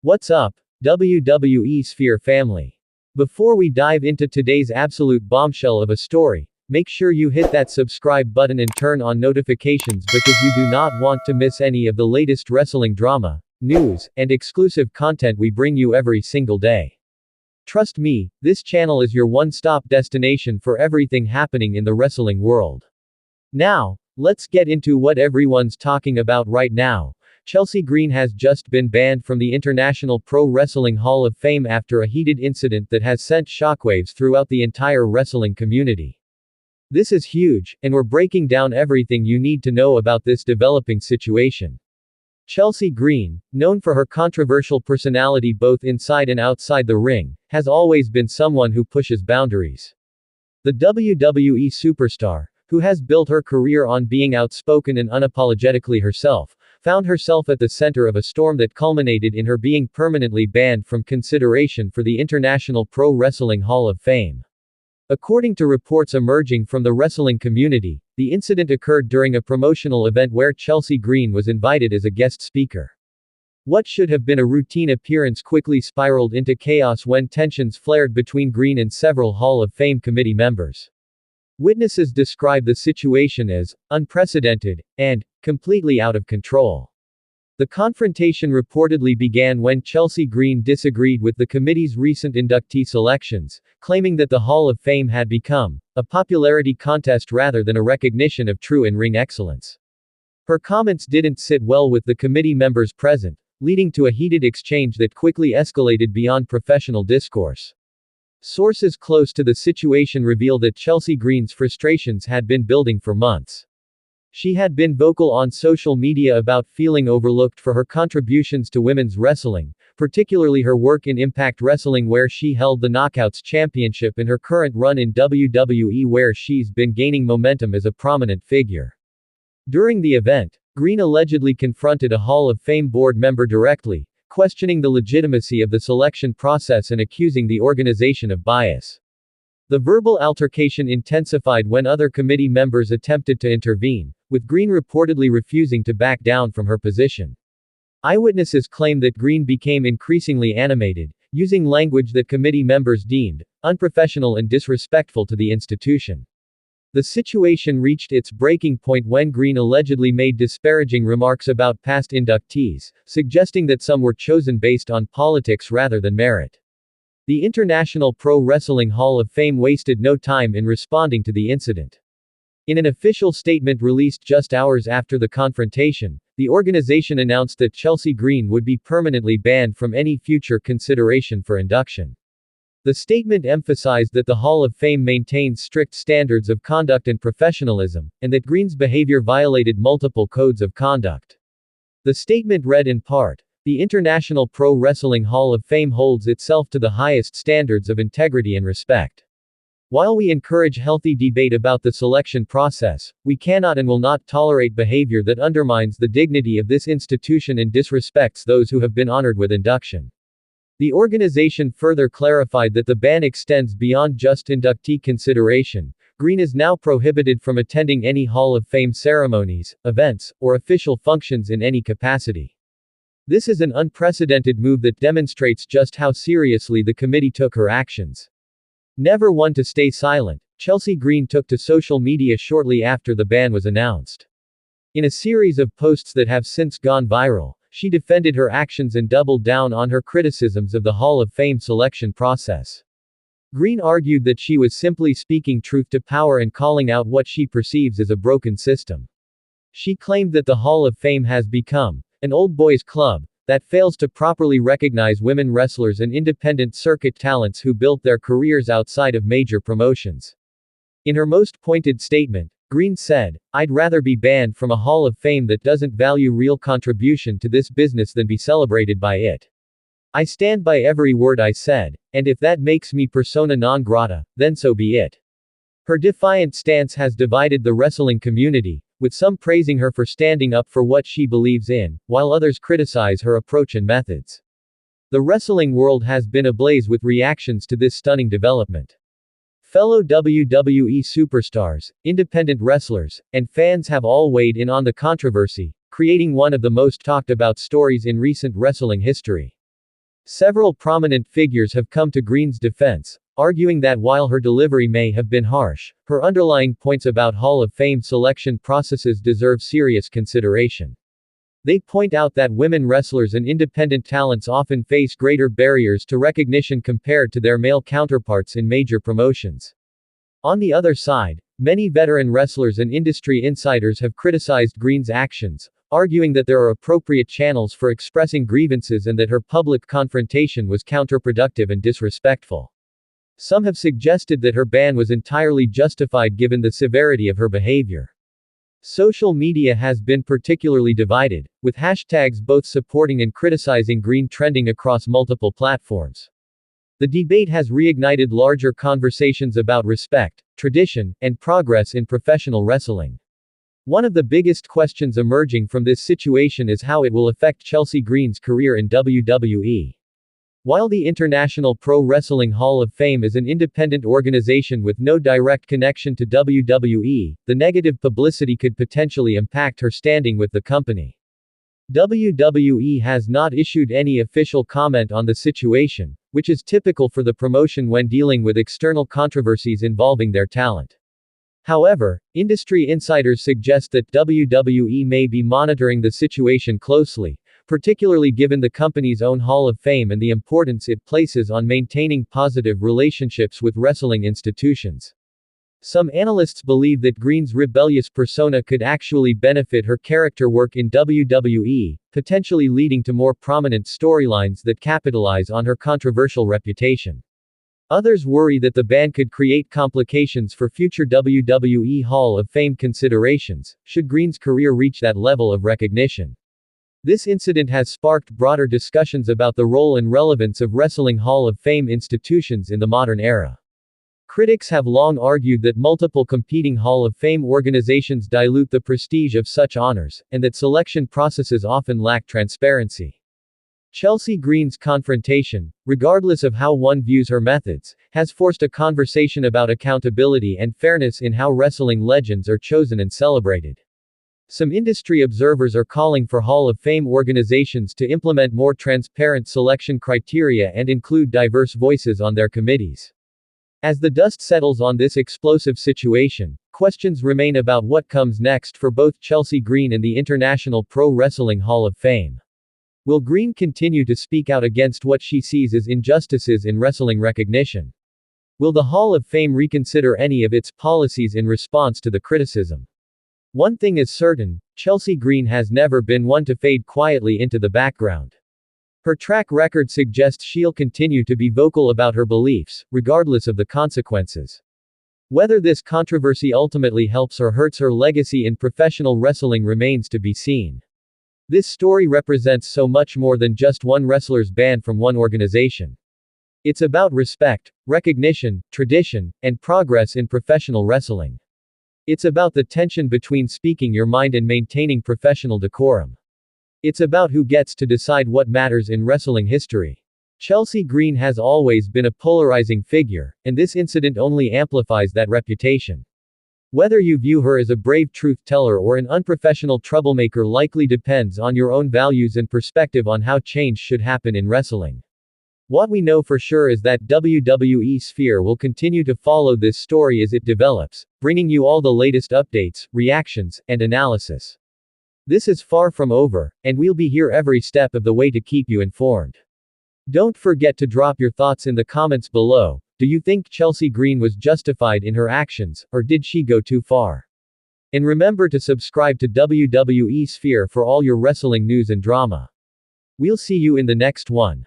What's up, WWE Sphere family? Before we dive into today's absolute bombshell of a story, make sure you hit that subscribe button and turn on notifications because you do not want to miss any of the latest wrestling drama, news, and exclusive content we bring you every single day. Trust me, this channel is your one-stop destination for everything happening in the wrestling world. Now, let's get into what everyone's talking about right now. Chelsea Green has just been banned from the International Pro Wrestling Hall of Fame after a heated incident that has sent shockwaves throughout the entire wrestling community. This is huge, and we're breaking down everything you need to know about this developing situation. Chelsea Green, known for her controversial personality both inside and outside the ring, has always been someone who pushes boundaries. The WWE superstar, who has built her career on being outspoken and unapologetically herself, found herself at the center of a storm that culminated in her being permanently banned from consideration for the International Pro Wrestling Hall of Fame. According to reports emerging from the wrestling community, the incident occurred during a promotional event where Chelsea Green was invited as a guest speaker. What should have been a routine appearance quickly spiraled into chaos when tensions flared between Green and several Hall of Fame committee members. Witnesses describe the situation as unprecedented and completely out of control. The confrontation reportedly began when Chelsea Green disagreed with the committee's recent inductee selections, claiming that the Hall of Fame had become a popularity contest rather than a recognition of true in-ring excellence. Her comments didn't sit well with the committee members present, leading to a heated exchange that quickly escalated beyond professional discourse. Sources close to the situation reveal that Chelsea Green's frustrations had been building for months. She had been vocal on social media about feeling overlooked for her contributions to women's wrestling, particularly her work in Impact Wrestling where she held the Knockouts Championship and her current run in WWE where she's been gaining momentum as a prominent figure. During the event, Green allegedly confronted a Hall of Fame board member directly, questioning the legitimacy of the selection process and accusing the organization of bias. The verbal altercation intensified when other committee members attempted to intervene, with Green reportedly refusing to back down from her position. Eyewitnesses claim that Green became increasingly animated, using language that committee members deemed unprofessional and disrespectful to the institution. The situation reached its breaking point when Green allegedly made disparaging remarks about past inductees, suggesting that some were chosen based on politics rather than merit. The International Pro Wrestling Hall of Fame wasted no time in responding to the incident. In an official statement released just hours after the confrontation, the organization announced that Chelsea Green would be permanently banned from any future consideration for induction. The statement emphasized that the Hall of Fame maintains strict standards of conduct and professionalism, and that Green's behavior violated multiple codes of conduct. The statement read in part, "The International Pro Wrestling Hall of Fame holds itself to the highest standards of integrity and respect. While we encourage healthy debate about the selection process, we cannot and will not tolerate behavior that undermines the dignity of this institution and disrespects those who have been honored with induction." The organization further clarified that the ban extends beyond just inductee consideration. Green is now prohibited from attending any Hall of Fame ceremonies, events, or official functions in any capacity. This is an unprecedented move that demonstrates just how seriously the committee took her actions. Never one to stay silent, Chelsea Green took to social media shortly after the ban was announced. In a series of posts that have since gone viral, she defended her actions and doubled down on her criticisms of the Hall of Fame selection process. Green argued that she was simply speaking truth to power and calling out what she perceives as a broken system. She claimed that the Hall of Fame has become an old boys club that fails to properly recognize women wrestlers and independent circuit talents who built their careers outside of major promotions. In her most pointed statement, Green said, "I'd rather be banned from a Hall of Fame that doesn't value real contribution to this business than be celebrated by it. I stand by every word I said, and if that makes me persona non grata, then so be it." Her defiant stance has divided the wrestling community, with some praising her for standing up for what she believes in, while others criticize her approach and methods. The wrestling world has been ablaze with reactions to this stunning development. Fellow WWE superstars, independent wrestlers, and fans have all weighed in on the controversy, creating one of the most talked about stories in recent wrestling history. Several prominent figures have come to Green's defense, arguing that while her delivery may have been harsh, her underlying points about Hall of Fame selection processes deserve serious consideration. They point out that women wrestlers and independent talents often face greater barriers to recognition compared to their male counterparts in major promotions. On the other side, many veteran wrestlers and industry insiders have criticized Green's actions, arguing that there are appropriate channels for expressing grievances and that her public confrontation was counterproductive and disrespectful. Some have suggested that her ban was entirely justified given the severity of her behavior. Social media has been particularly divided, with hashtags both supporting and criticizing Green trending across multiple platforms. The debate has reignited larger conversations about respect, tradition, and progress in professional wrestling. One of the biggest questions emerging from this situation is how it will affect Chelsea Green's career in WWE. While the International Pro Wrestling Hall of Fame is an independent organization with no direct connection to WWE, the negative publicity could potentially impact her standing with the company. WWE has not issued any official comment on the situation, which is typical for the promotion when dealing with external controversies involving their talent. However, industry insiders suggest that WWE may be monitoring the situation closely, particularly given the company's own Hall of Fame and the importance it places on maintaining positive relationships with wrestling institutions. Some analysts believe that Green's rebellious persona could actually benefit her character work in WWE, potentially leading to more prominent storylines that capitalize on her controversial reputation. Others worry that the ban could create complications for future WWE Hall of Fame considerations, should Green's career reach that level of recognition. This incident has sparked broader discussions about the role and relevance of wrestling Hall of Fame institutions in the modern era. Critics have long argued that multiple competing Hall of Fame organizations dilute the prestige of such honors, and that selection processes often lack transparency. Chelsea Green's confrontation, regardless of how one views her methods, has forced a conversation about accountability and fairness in how wrestling legends are chosen and celebrated. Some industry observers are calling for Hall of Fame organizations to implement more transparent selection criteria and include diverse voices on their committees. As the dust settles on this explosive situation, questions remain about what comes next for both Chelsea Green and the International Pro Wrestling Hall of Fame. Will Green continue to speak out against what she sees as injustices in wrestling recognition? Will the Hall of Fame reconsider any of its policies in response to the criticism? One thing is certain, Chelsea Green has never been one to fade quietly into the background. Her track record suggests she'll continue to be vocal about her beliefs, regardless of the consequences. Whether this controversy ultimately helps or hurts her legacy in professional wrestling remains to be seen. This story represents so much more than just one wrestler's ban from one organization. It's about respect, recognition, tradition, and progress in professional wrestling. It's about the tension between speaking your mind and maintaining professional decorum. It's about who gets to decide what matters in wrestling history. Chelsea Green has always been a polarizing figure, and this incident only amplifies that reputation. Whether you view her as a brave truth-teller or an unprofessional troublemaker likely depends on your own values and perspective on how change should happen in wrestling. What we know for sure is that WWE Sphere will continue to follow this story as it develops, bringing you all the latest updates, reactions, and analysis. This is far from over, and we'll be here every step of the way to keep you informed. Don't forget to drop your thoughts in the comments below. Do you think Chelsea Green was justified in her actions, or did she go too far? And remember to subscribe to WWE Sphere for all your wrestling news and drama. We'll see you in the next one.